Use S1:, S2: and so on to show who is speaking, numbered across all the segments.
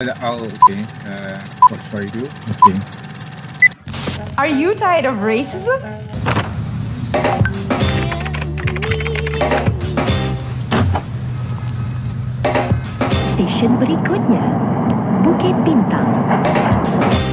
S1: Okay. What should I do? Okay.
S2: Are you tired of racism?
S3: Stesen berikutnya, Bukit Bintang.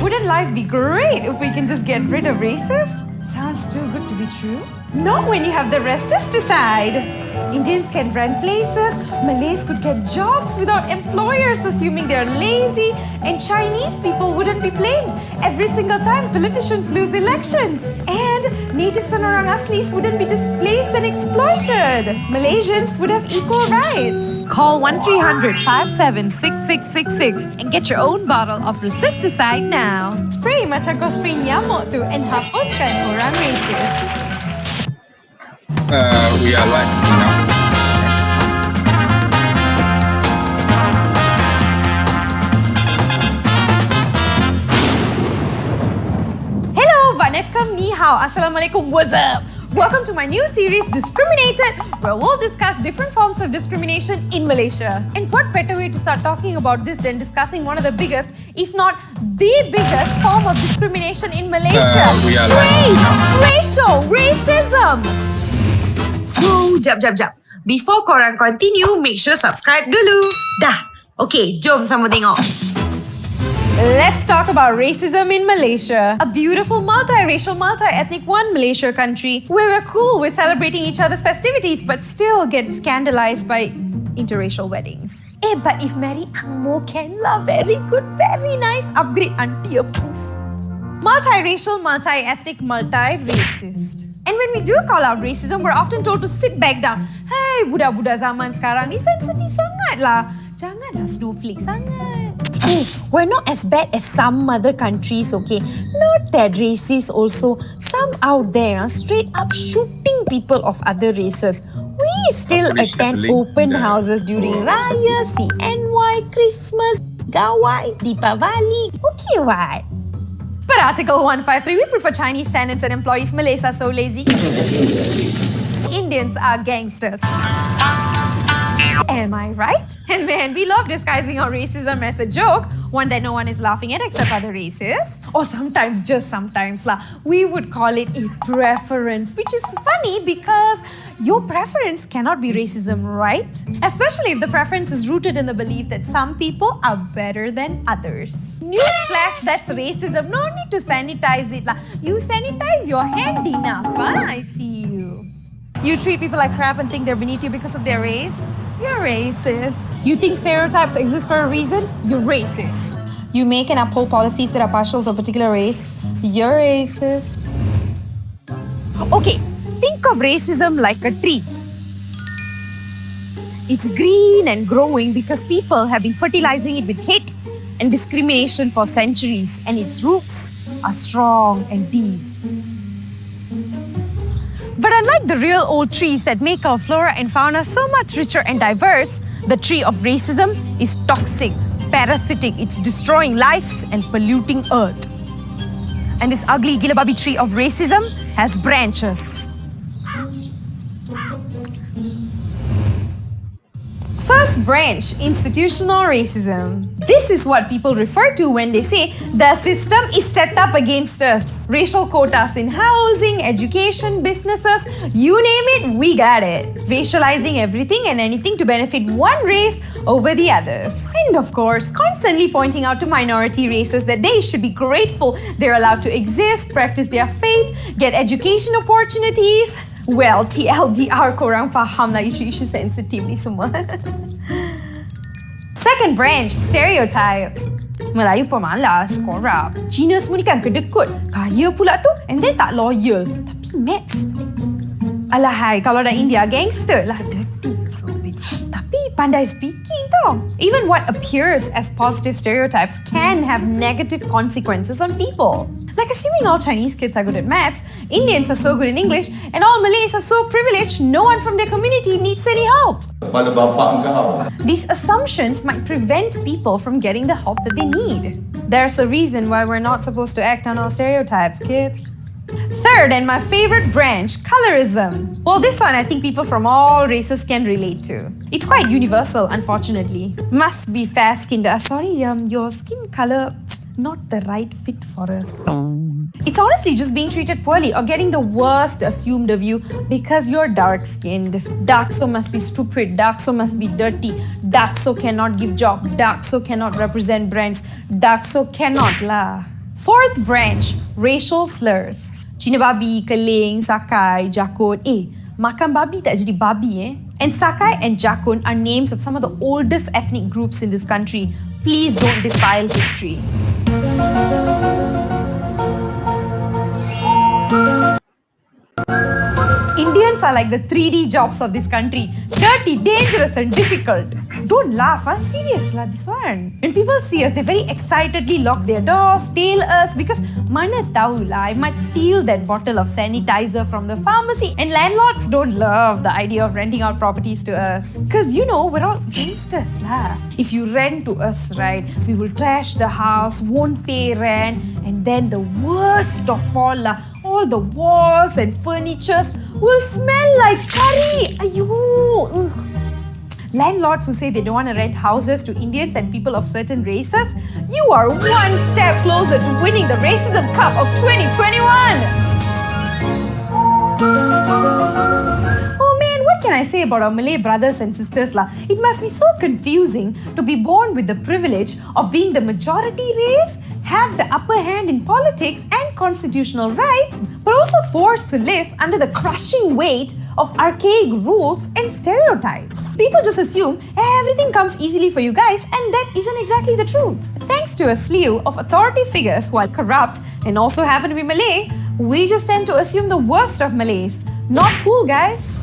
S2: Wouldn't life be great if we can just get rid of racists? Sounds too good to be true. Not when you have the racist side. Indians can rent places, Malays could get jobs without employers assuming they're lazy, and Chinese people wouldn't be blamed every single time politicians lose elections. And natives and orang aslis wouldn't be displaced and exploited. Malaysians would have equal rights. Call 1300-576666 and get your own bottle of Resisticide now. Spray macam kau spray nyamuk tu and hapuskan orang racist.
S1: We are live now.
S2: Hello, vanakkam, ni hao, assalamualaikum, what's up? Welcome to my new series, Discriminated, where we'll discuss different forms of discrimination in Malaysia. And what better way to start talking about this than discussing one of the biggest, if not the biggest form of discrimination in Malaysia?
S1: We are live
S2: Race,
S1: now.
S2: racial, racism.
S4: Oh, jap. Before korang continue, make sure subscribe dulu. Dah. Okay, jom sama tengok.
S2: Let's talk about racism in Malaysia. A beautiful, multiracial, multi-ethnic one Malaysia country where we're cool with celebrating each other's festivities but still get scandalized by interracial weddings. But if marry angmo can lah, very good, very nice. Upgrade auntie approved. Multiracial, multi-ethnic, multi-racist. And when we do call out racism, we're often told to sit back down. Hey, budak-budak zaman sekarang ni sensitif sangat lah. Janganlah snowflake sangat. We're not as bad as some other countries, okay? Not that racist also. Some out there straight up shooting people of other races. We still attend open houses during Raya, CNY, Christmas, Gawai, Deepavali. Okay, what? But Article 153, we prefer Chinese tenants and employees. Malays are so lazy. Indians are gangsters. Am I right? And man, we love disguising our racism as a joke, one that no one is laughing at except other races. Or sometimes, just sometimes, we would call it a preference, which is funny because your preference cannot be racism, right? Especially if the preference is rooted in the belief that some people are better than others. Newsflash, that's racism. No need to sanitize it. You sanitize your hand enough. I see you. You treat people like crap and think they're beneath you because of their race? You're racist. You think stereotypes exist for a reason? You're racist. You make and uphold policies that are partial to a particular race? You're racist. Okay, think of racism like a tree. It's green and growing because people have been fertilizing it with hate and discrimination for centuries, and its roots are strong and deep. But unlike the real old trees that make our flora and fauna so much richer and diverse, the tree of racism is toxic, parasitic, it's destroying lives and polluting earth. And this ugly gila babi tree of racism has branches. First branch, institutional racism. This is what people refer to when they say the system is set up against us. Racial quotas in housing, education, businesses, you name it, we got it. Racializing everything and anything to benefit one race over the others. And of course, constantly pointing out to minority races that they should be grateful they're allowed to exist, practice their faith, get education opportunities. Well, TLDR, korang faham lah isu-isu sensitif ni semua. Second branch, stereotypes. Melayu pemalas, korap. Cina semua ni kan kedekut. Kaya pula tu and then tak loyal. Tapi maths. Alahai, kalau dah India, gangster lah. Dirty so big. Tapi pandai speaking tau. Even what appears as positive stereotypes can have negative consequences on people. Like assuming all Chinese kids are good at maths, Indians are so good in English, and all Malays are so privileged, no one from their community needs any help.
S5: Kepala bapak kau.
S2: These assumptions might prevent people from getting the help that they need. There's a reason why we're not supposed to act on our stereotypes, kids. Third, and my favorite branch, colorism. Well, this one I think people from all races can relate to. It's quite universal, unfortunately. Must be fair-skinned. Sorry, your skin color not the right fit for us. It's honestly just being treated poorly or getting the worst assumed of you because you're dark-skinned. Dark so must be stupid, dark so must be dirty, dark so cannot give job, dark so cannot represent brands, dark so cannot lah. Fourth branch, racial slurs. Cina babi, keling, sakai, jakun. Makan babi tak jadi babi And Sakai and Jakun are names of some of the oldest ethnic groups in this country. Please don't defile history. Indians are like the 3D jobs of this country. Dirty, dangerous and difficult. Don't laugh, serious lah this one. When people see us, they very excitedly lock their doors, tail us because mana tahu lah, I might steal that bottle of sanitizer from the pharmacy. And landlords don't love the idea of renting out properties to us. Cause you know, we're all gangsters lah. If you rent to us, right, we will trash the house, won't pay rent, and then the worst of all lah, all the walls and furnitures will smell like curry. Ayyo. Ugh. Landlords who say they don't want to rent houses to Indians and people of certain races, you are one step closer to winning the Racism Cup of 2021. Oh man, what can I say about our Malay brothers and sisters lah? It must be so confusing to be born with the privilege of being the majority race, have the upper hand in politics and constitutional rights, but also forced to live under the crushing weight of archaic rules and stereotypes. People just assume everything comes easily for you guys, and that isn't exactly the truth. Thanks to a slew of authority figures who are corrupt and also happen to be Malay, we just tend to assume the worst of Malays. Not cool, guys.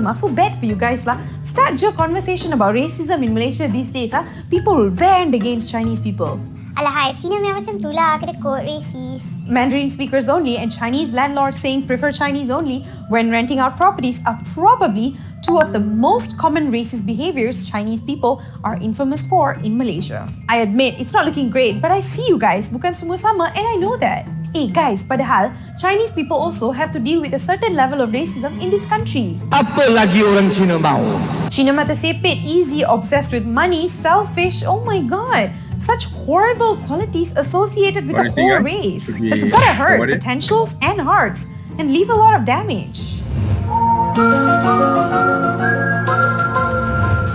S2: I feel bad for you guys lah. Start your conversation about racism in Malaysia these days. People will band against Chinese people.
S5: Alahai, Cina memang macam tu lah, kena quote racist.
S2: Mandarin speakers only and Chinese landlords saying prefer Chinese only when renting out properties are probably two of the most common racist behaviors Chinese people are infamous for in Malaysia. I admit, it's not looking great, but I see you guys, bukan semua sama, and I know that. Guys, padahal Chinese people also have to deal with a certain level of racism in this country.
S6: Apa lagi orang Cina mahu?
S2: Cina mata sepit, easy, obsessed with money, selfish. Oh my god. Such horrible qualities associated with the whole race. It's gotta hurt potentials and hearts and leave a lot of damage.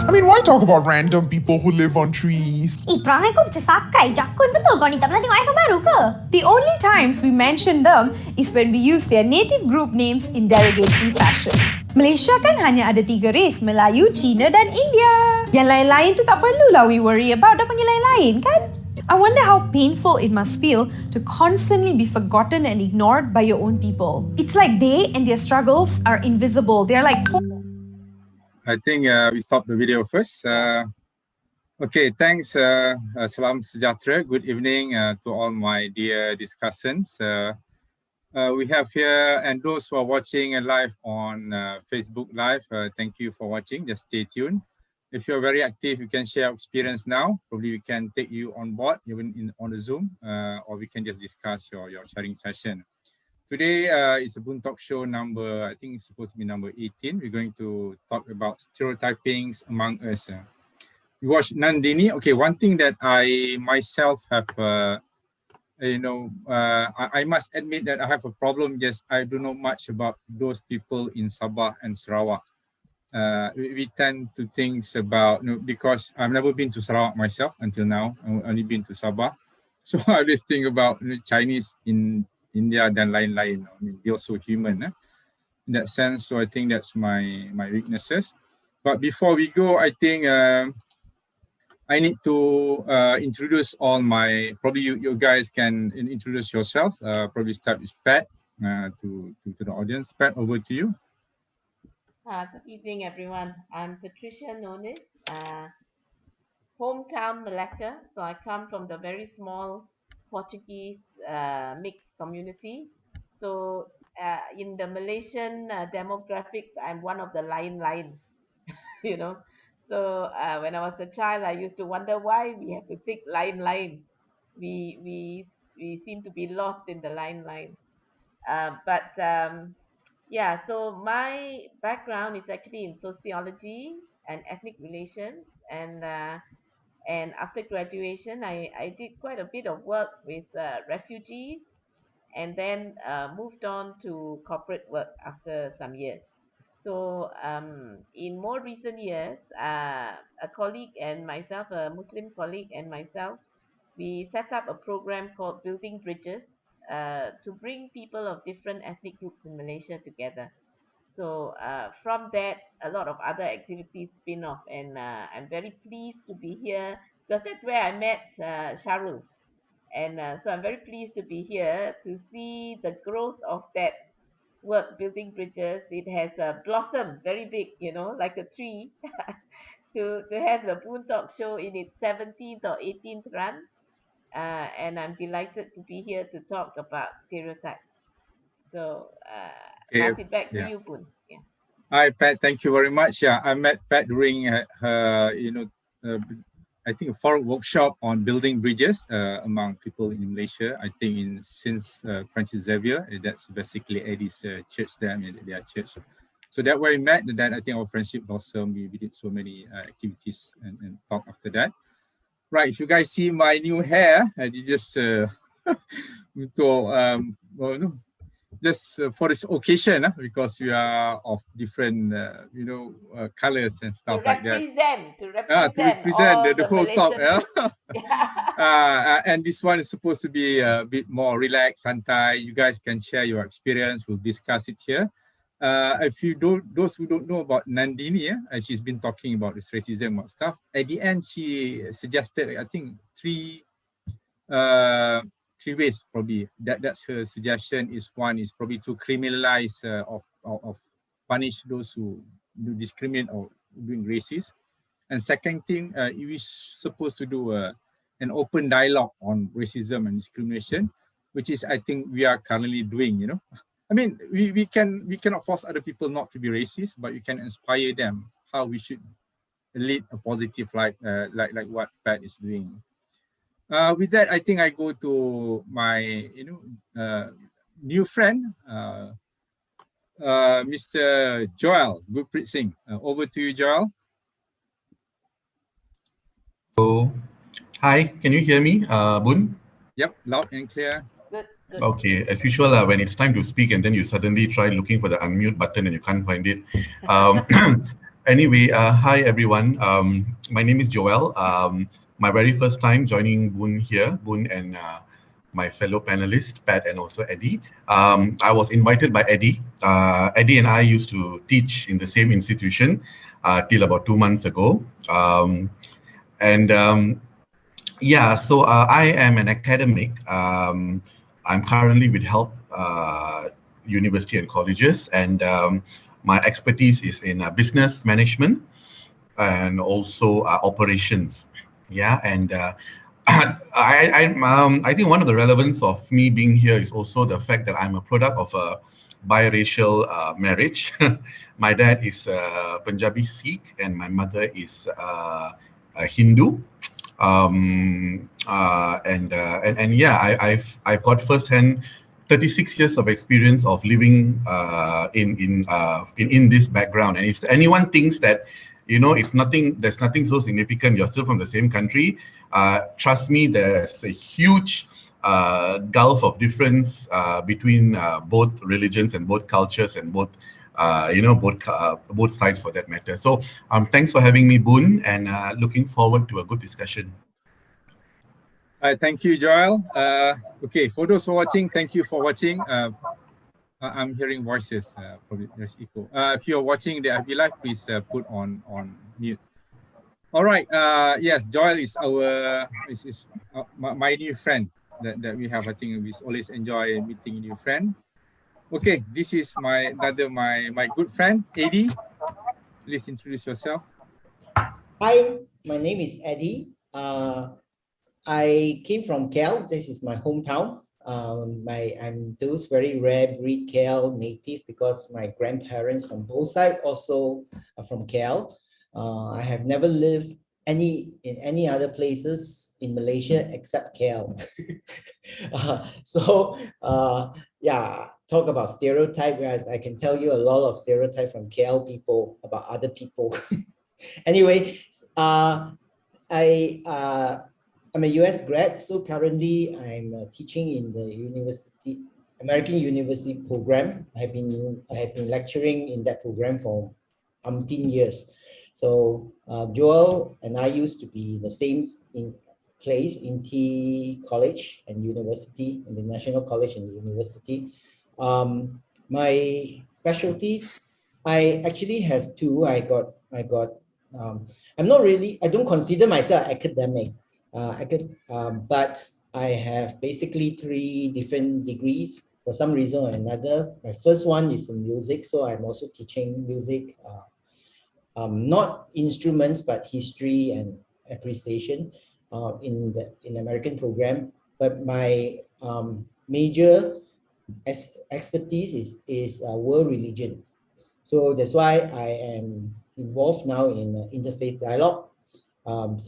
S7: I mean, why talk about random people who live on trees?
S5: Perangai kau macam Sakai, Jakun. Betul kau ni tak pernah tengok iPhone baru ke?
S2: The only times we mention them is when we use their native group names in derogatory fashion. Malaysia kan hanya ada 3 race, Melayu, Cina dan India. Yang lain-lain tu tak perlulah we worry about, dah panggil lain-lain kan? I wonder how painful it must feel to constantly be forgotten and ignored by your own people. It's like they and their struggles are invisible. They're like...
S1: I think we stop the video first. Okay, thanks. Salam sejahtera. Good evening to all my dear discussants. We have here, and those who are watching live on Facebook Live, thank you for watching. Just stay tuned. If you're very active, you can share experience now. Probably we can take you on board, even on the Zoom, or we can just discuss your sharing session. Today is a Boon Talk Show number, I think it's supposed to be number 18. We're going to talk about stereotyping among us. You watch Nandini. Okay, one thing that I myself have, I must admit that I have a problem. Just I don't know much about those people in Sabah and Sarawak. We tend to think about, because I've never been to Sarawak myself until now. I've only been to Sabah. So I always think about Chinese in India dan lain-lain. I mean, they're also human in that sense. So I think that's my weaknesses. But before we go, I think I need to introduce all my, probably you guys can introduce yourself. Probably start with Pat to the audience. Pat, over to you.
S8: Good evening, everyone. I'm PATRICIA NUNIS, hometown Malacca. So I come from the very small Portuguese mixed community. So in the Malaysian demographics, I'm one of the lion, you know. So when I was a child, I used to wonder why we have to take lion. we seem to be lost in the line. Yeah, so my background is actually in sociology and ethnic relations, and after graduation, I did quite a bit of work with refugees, and then moved on to corporate work after some years. So in more recent years, a colleague and myself, a Muslim colleague and myself, we set up a program called Building Bridges to bring people of different ethnic groups in Malaysia together. So from that, a lot of other activities spin off, and I'm very pleased to be here because that's where I met Shahrul. And so I'm very pleased to be here to see the growth of that work, Building Bridges. It has blossomed very big, like a tree, to have the Boon Talk Show in its 17th or 18th run. And I'm delighted to be here to talk about stereotypes. So
S1: Okay,
S8: pass it back to
S1: yeah.
S8: you, Boon. Yeah.
S1: Hi, Pat. Thank you very much. Yeah, I met Pat during her, I think a forum workshop on building bridges among people in Malaysia. I think since Francis Xavier, that's basically Eddie's church there, their church. So that way we met, and then I think our friendship blossomed. We did so many activities and talk after that. Right, if you guys see my new hair, I did just just for this occasion, because we are of different, colors and stuff like that.
S8: To
S1: represent
S8: all
S1: the whole talk.
S8: Malaysian
S1: Yeah. And this one is supposed to be a bit more relaxed, santai. You guys can share your experience. We'll discuss it here. If you those who don't know about Nandini, she's been talking about this racism and stuff. At the end, she suggested, I think, three ways probably. That's her suggestion. One is probably to criminalize of punish those who discriminate or doing racist. And second thing, we're supposed to do an open dialogue on racism and discrimination, which is, I think, we are currently doing. I mean, we cannot force other people not to be racist, but we can inspire them how we should lead a positive life, like what Pat is doing. With that, I think I go to my new friend, Mr. Joel GURPRIT Singh. Over to you, Joel.
S9: So, hi, can you hear me, Boon?
S1: Yep, loud and clear.
S8: Good.
S9: Okay, as usual, when it's time to speak and then you suddenly try looking for the unmute button and you can't find it. Anyway, hi everyone. My name is Joel. My very first time joining Boon here, Boon and my fellow panelists, Pat and also Eddie. I was invited by Eddie. Eddie and I used to teach in the same institution till about 2 months ago. Yeah, so I am an academic. I'm currently with Help University and Colleges, and my expertise is in business management and also operations. Yeah, and I think one of the relevance of me being here is also the fact that I'm a product of a biracial marriage. My dad is Punjabi Sikh and my mother is a Hindu. Yeah, I've got firsthand 36 years of experience of living in this background. And if anyone thinks that there's nothing so significant, you're still from the same country, trust me, there's a huge gulf of difference between both religions and both cultures and both both sides for that matter. So thanks for having me, Boon, and looking forward to a good discussion.
S1: Thank you, Joel. Okay, for those who are watching, thank you for watching. I'm hearing voices, probably there's echo. If you're watching the FB Live, please put on mute. All right, yes, Joel is my new friend that we have. I think we always enjoy meeting new friend. Okay, this is my good friend, EDDY. Please introduce yourself.
S10: Hi, my name is EDDY. I came from KL. This is my hometown. I'm those very rare breed KL native because my grandparents from both sides also are from KL. I have never lived in any other places in Malaysia except KL. So yeah, talk about stereotype. I can tell you a lot of stereotype from KL people about other people. Anyway, I'm a US grad, so currently I'm teaching in the American University program. I have been lecturing in that program for umpteen years. So Joel and I used to be the same place in T College and University, in the National College and University. My specialties, I actually has two. I got. I'm not really. I don't consider myself academic. But I have basically 3 different degrees for some reason or another. My first one is in music, so I'm also teaching music. Not instruments, but history and appreciation in the American program. But my major expertise is world religions. So that's why I am involved now in interfaith dialogue. I'm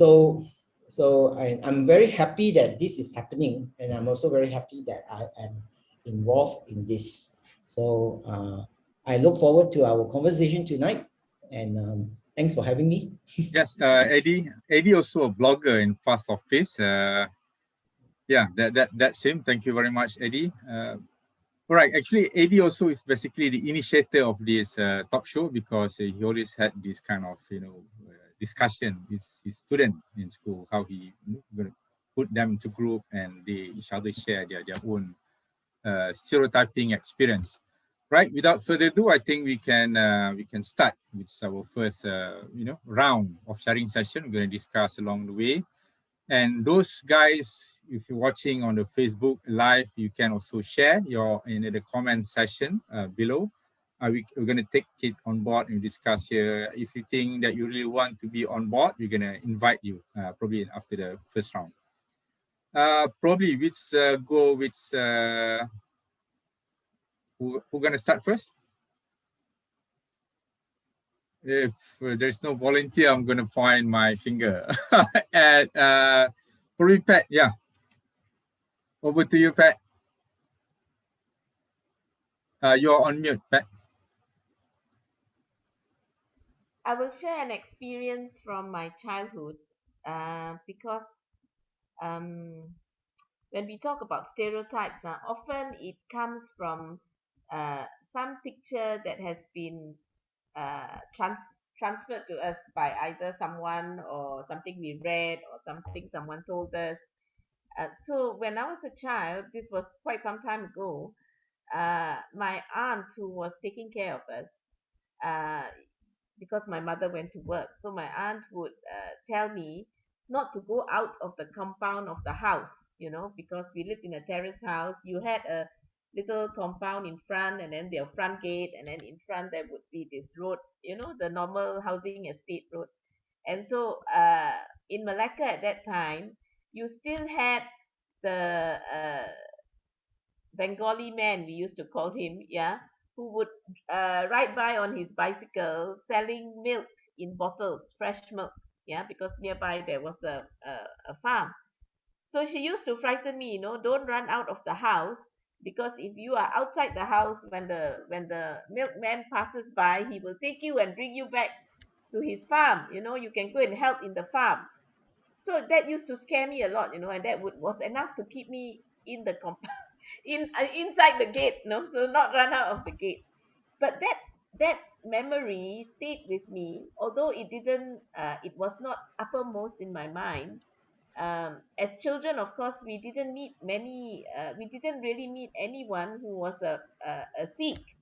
S10: very happy that this is happening, and I'm also very happy that I am involved in this. So I look forward to our conversation tonight, and thanks for having me.
S1: Yes, Eddie also a blogger in Fast Office. Yeah, that's him. Thank you very much, Eddie. All right, actually, Eddie also is basically the initiator of this talk show, because he always had this kind of discussion with his student in school, how he going to put them into group and they each other share their own stereotyping experience. Right. Without further ado, I think we can start with our first round of sharing session. We're going to discuss along the way, and those guys, if you're watching on the Facebook live, you can also share your in the comment section below. We're going to take it on board and discuss here. If you think that you really want to be on board, we're going to invite you probably after the first round. Probably who's going to start first? If there's no volunteer, I'm going to point my finger at probably Pat. Yeah. Over to you, Pat. You're on mute, Pat.
S8: I will share an experience from my childhood because when we talk about stereotypes, often it comes from some picture that has been transferred to us by either someone or something we read or something someone told us. So when I was a child, this was quite some time ago, my aunt who was taking care of us, uh, because my mother went to work. So my aunt would tell me not to go out of the compound of the house, because we lived in a terrace house. You had a little compound in front, and then their front gate, and then in front there would be this road, the normal housing estate road. And so in Malacca at that time, you still had the Bengali man, we used to call him, yeah, who would ride by on his bicycle selling milk in bottles, fresh milk, yeah, because nearby there was a farm. So she used to frighten me, don't run out of the house, because if you are outside the house when the milkman passes by, he will take you and bring you back to his farm. You can go and help in the farm. So that used to scare me a lot, and that was enough to keep me in the compound, inside the gate, so not run out of the gate. But that memory stayed with me, although it was not uppermost in my mind. As children, of course, we didn't really meet anyone who was a Sikh.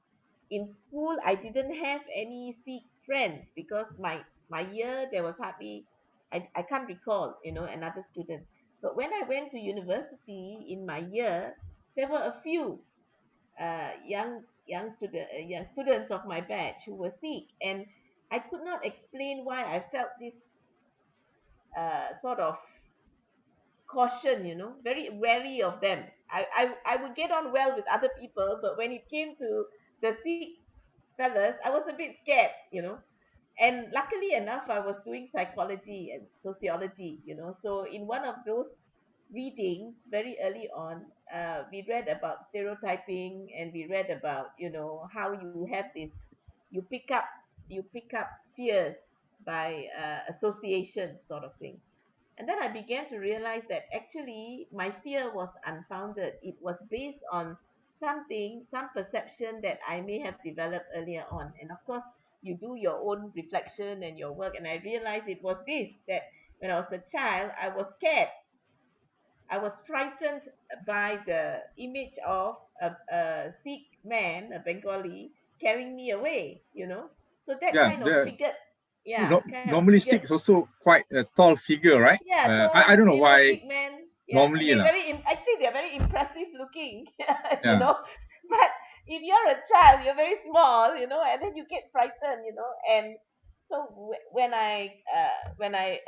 S8: In school, I didn't have any Sikh friends, because my year there was hardly, I can't recall, another student. But when I went to university in my year, there were a few young students of my batch who were Sikh, and I could not explain why I felt this sort of caution, very wary of them. I would get on well with other people, but when it came to the Sikh fellas, I was a bit scared. And luckily enough, I was doing psychology and sociology, So in one of those readings very early on, we read about stereotyping, and we read about, how you have this, you pick up, fears by association, sort of thing. And then I began to realize that actually my fear was unfounded. It was based on some perception that I may have developed earlier on. And of course, you do your own reflection and your work. And I realized it was this, that when I was a child, I was scared. I was frightened by the image of a Sikh man, a Bengali, carrying me away. So that
S1: Yeah,
S8: kind of figured,
S1: normally Sikh is also quite a tall figure, right?
S8: Yeah,
S1: I don't know why.
S8: Sikh men.
S1: Normally,
S8: actually they're very impressive looking,
S1: Yeah.
S8: But if you're a child, you're very small, and then you get frightened, and so when I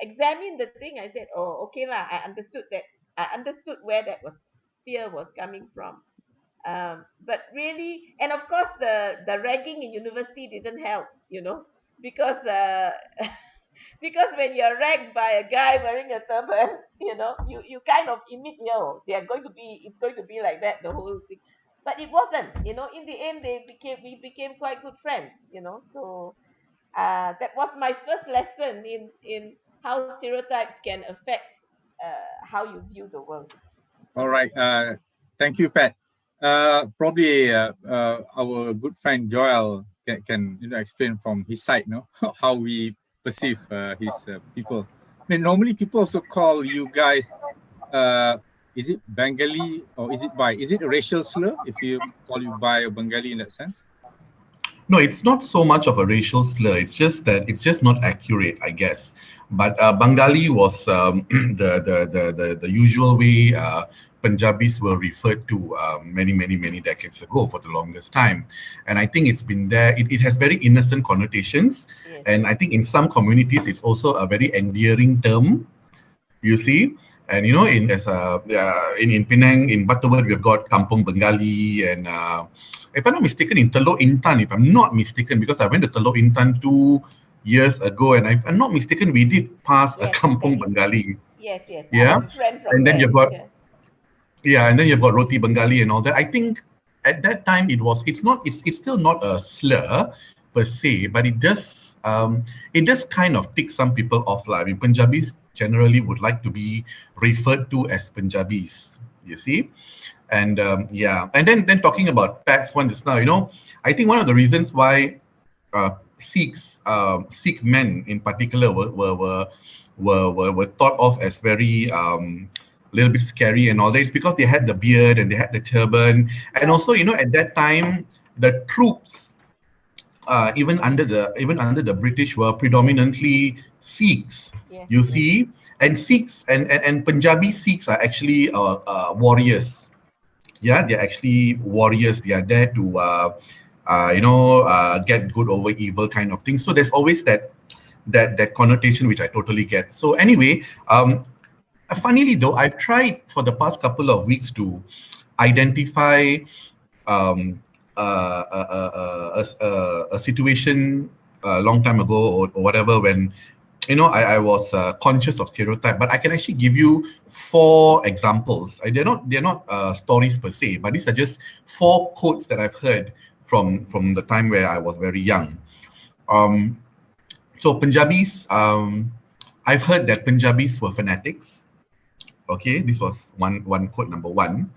S8: examined the thing, I said, oh, okay lah, I understood where that was fear was coming from. But really, and of course, the ragging in university didn't help, because because when you're ragged by a guy wearing a turban, you kind of immediately, it's going to be like that, the whole thing. But it wasn't, in the end, we became quite good friends, So that was my first lesson in how stereotypes can affect how you view the world.
S1: All right. Thank you, Pat. Probably our good friend Joel can explain from his side, how we perceive his people. I mean, normally people also call you guys, is it Bengali or is it a racial slur if you call you Bai or Bengali in that sense?
S9: No, it's not so much of a racial slur. It's just that it's just not accurate, I guess. But Bengali was the usual way Punjabis were referred to many decades ago for the longest time. And I think it's been there. It has very innocent connotations.
S8: Yes.
S9: And I think in some communities, it's also a very endearing term, you see. And, in Penang, in Butterworth, we've got Kampung Bengali and... if I'm not mistaken, in Teluk Intan, if I'm not mistaken, because I went to Teluk Intan 2 years ago, and if I'm not mistaken, we did pass a Kampung Bengali.
S8: Yes.
S9: Yeah. And then you've got,
S8: yeah.
S9: And then you've got Roti Bengali and all that. I think at that time it's still not a slur per se, but it does kind of tick some people off. I mean, Punjabis generally would like to be referred to as Punjabis, you see. And and then talking about Pat's one just now, I think one of the reasons why Sikh men in particular were thought of as very little bit scary and all that is because they had the beard and they had the turban, and also at that time the troops even under the British were predominantly Sikhs, you see, and Sikhs and Punjabi Sikhs are actually warriors. Yeah, they're actually warriors. They are there to, get good over evil kind of thing. So there's always that connotation, which I totally get. So anyway, funnily though, I've tried for the past couple of weeks to identify a situation a long time ago or whatever when I was conscious of stereotype, but I can actually give you 4 examples. They're not stories per se, but these are just 4 quotes that I've heard from the time where I was very young. So Punjabis, I've heard that Punjabis were fanatics. Okay, this was one quote number 1.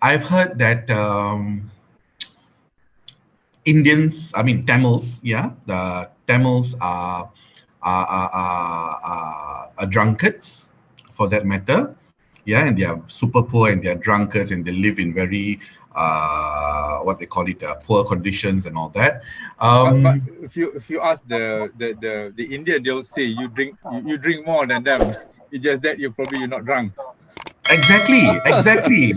S9: I've heard that Tamils, the Tamils are drunkards, for that matter, and they are super poor and they are drunkards and they live in very what they call it poor conditions and all that.
S1: But if you ask the Indian, they'll say you drink more than them. It's just that you're not drunk.
S9: Exactly.